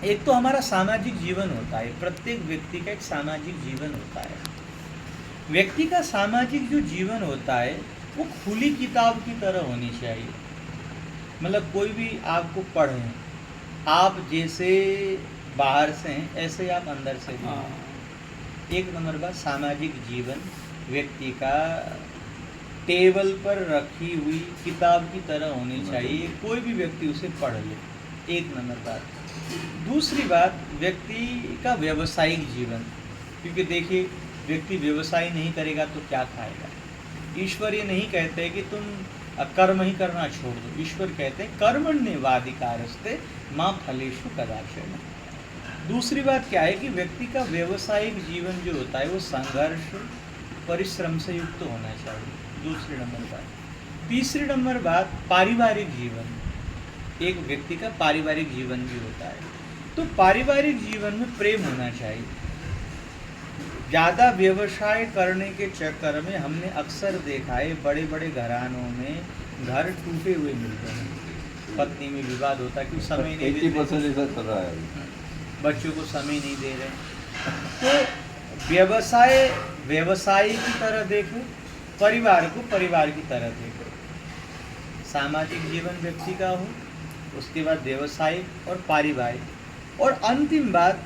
एक तो हमारा सामाजिक जीवन होता है, प्रत्येक व्यक्ति का एक सामाजिक जीवन होता है। व्यक्ति का सामाजिक जो जीवन होता है वो खुली किताब की तरह होनी चाहिए। मतलब कोई भी आपको पढ़े, आप जैसे बाहर से हैं ऐसे आप अंदर से भी हैं। एक नंबर बात, सामाजिक जीवन व्यक्ति का टेबल पर रखी हुई किताब की तरह होनी चाहिए, कोई भी व्यक्ति उसे पढ़ ले। एक नंबर बात। दूसरी बात, व्यक्ति का व्यवसायिक जीवन, क्योंकि देखिए व्यक्ति व्यवसाय नहीं करेगा तो क्या खाएगा। ईश्वर ये नहीं कहते कि तुम कर्म ही करना छोड़ दो, ईश्वर कहते हैं कर्मण्येवाधिकारस्ते मां फलेषु कदाचन। दूसरी बात क्या है कि व्यक्ति का व्यवसायिक जीवन जो होता है वो संघर्ष परिश्रम से युक्त होना चाहिए, दूसरी नंबर बात। तीसरी नंबर बात, पारिवारिक जीवन, एक व्यक्ति का पारिवारिक जीवन भी होता है, तो पारिवारिक जीवन में प्रेम होना चाहिए। ज़्यादा व्यवसाय करने के चक्कर में हमने अक्सर देखा है बड़े बड़े घरानों में घर टूटे हुए मिलते हैं, पत्नी में विवाद होता है कि समय नहीं दे रहे, ऐसा चल रहा है, बच्चों को समय नहीं दे रहे। तो व्यवसाय की तरह देखो, परिवार को परिवार की तरह देखो। सामाजिक जीवन व्यक्ति का हो, उसके बाद व्यवसायिक और पारिवारिक, और अंतिम बात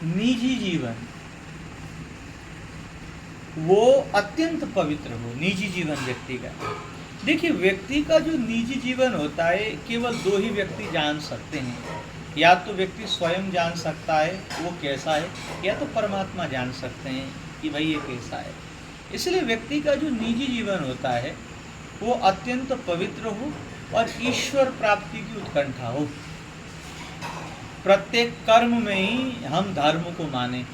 निजी जीवन, वो अत्यंत पवित्र हो। निजी जीवन व्यक्ति का, देखिए व्यक्ति का जो निजी जीवन होता है केवल दो ही व्यक्ति जान सकते हैं, या तो व्यक्ति स्वयं जान सकता है वो कैसा है, या तो परमात्मा जान सकते हैं कि भाई ये कैसा है। इसलिए व्यक्ति का जो निजी जीवन होता है वो अत्यंत पवित्र हो और ईश्वर प्राप्ति की उत्कंठा हो। प्रत्येक कर्म में ही हम धर्म को माने।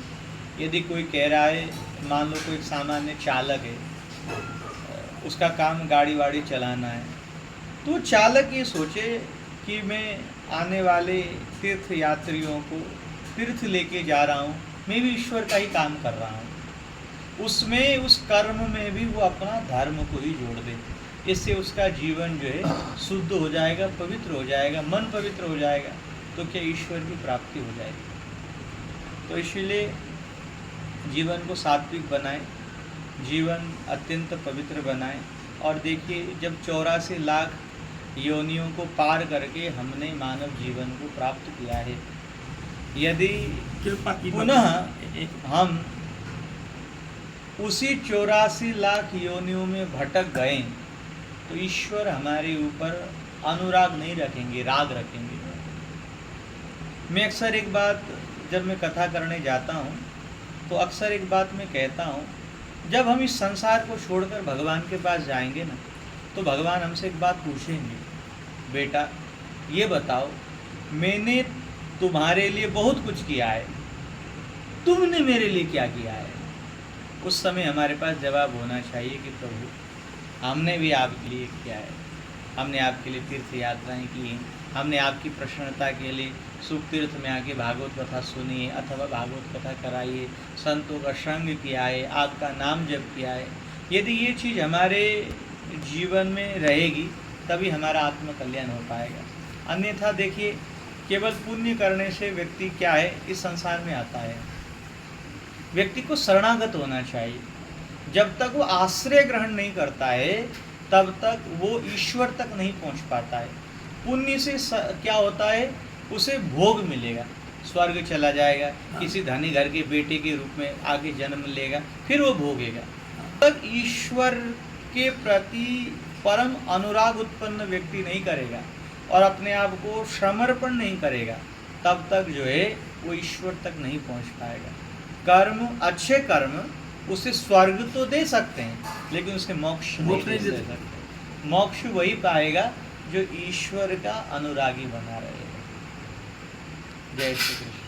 यदि कोई कह रहा है, मान लो कोई सामान्य चालक है, उसका काम गाड़ी वाड़ी चलाना है, तो चालक ये सोचे कि मैं आने वाले तीर्थ यात्रियों को तीर्थ लेके जा रहा हूँ, मैं भी ईश्वर का ही काम कर रहा हूँ। उसमें उस कर्म में भी वो अपना धर्म को ही जोड़ दे, इससे उसका जीवन जो है शुद्ध हो जाएगा, पवित्र हो जाएगा, मन पवित्र हो जाएगा, तो क्या ईश्वर की प्राप्ति हो जाएगी। तो इसलिए जीवन को सात्विक बनाएं, जीवन अत्यंत पवित्र बनाएं। और देखिए जब 84 लाख योनियों को पार करके हमने मानव जीवन को प्राप्त किया है, यदि पुनः हम उसी 84 लाख योनियों में भटक गए तो ईश्वर हमारे ऊपर अनुराग नहीं रखेंगे, राग रखेंगे। मैं अक्सर एक बात, जब मैं कथा करने जाता हूँ तो अक्सर एक बात मैं कहता हूँ, जब हम इस संसार को छोड़कर भगवान के पास जाएंगे ना, तो भगवान हमसे एक बात पूछेंगे, बेटा ये बताओ, मैंने तुम्हारे लिए बहुत कुछ किया है, तुमने मेरे लिए क्या किया है। उस समय हमारे पास जवाब होना चाहिए कि प्रभु हमने भी आपके लिए किया है, हमने आपके लिए तीर्थ यात्राएं की, हमने आपकी प्रसन्नता के लिए सुख तीर्थ में आके भागवत कथा सुनी है अथवा भागवत कथा कराई है, संतों का संग किया है, आपका नाम जप किया है। यदि ये चीज़ हमारे जीवन में रहेगी तभी हमारा आत्म कल्याण हो पाएगा। अन्यथा देखिए केवल पुण्य करने से व्यक्ति क्या है इस संसार में आता है। व्यक्ति को शरणागत होना चाहिए। जब तक वो आश्रय ग्रहण नहीं करता है तब तक वो ईश्वर तक नहीं पहुंच पाता है। पुण्य से क्या होता है, उसे भोग मिलेगा, स्वर्ग चला जाएगा, किसी धनी घर के बेटे के रूप में आगे जन्म लेगा, फिर वो भोगेगा। तब ईश्वर के प्रति परम अनुराग उत्पन्न व्यक्ति नहीं करेगा और अपने आप को समर्पण नहीं करेगा, तब तक जो है वो ईश्वर तक नहीं पहुंच पाएगा। कर्म, अच्छे कर्म उसे स्वर्ग तो दे सकते हैं लेकिन उसे मोक्ष नहीं दे सकते। मोक्ष वही पाएगा जो ईश्वर का अनुरागी बना रहेगा। जय श्री कृष्ण।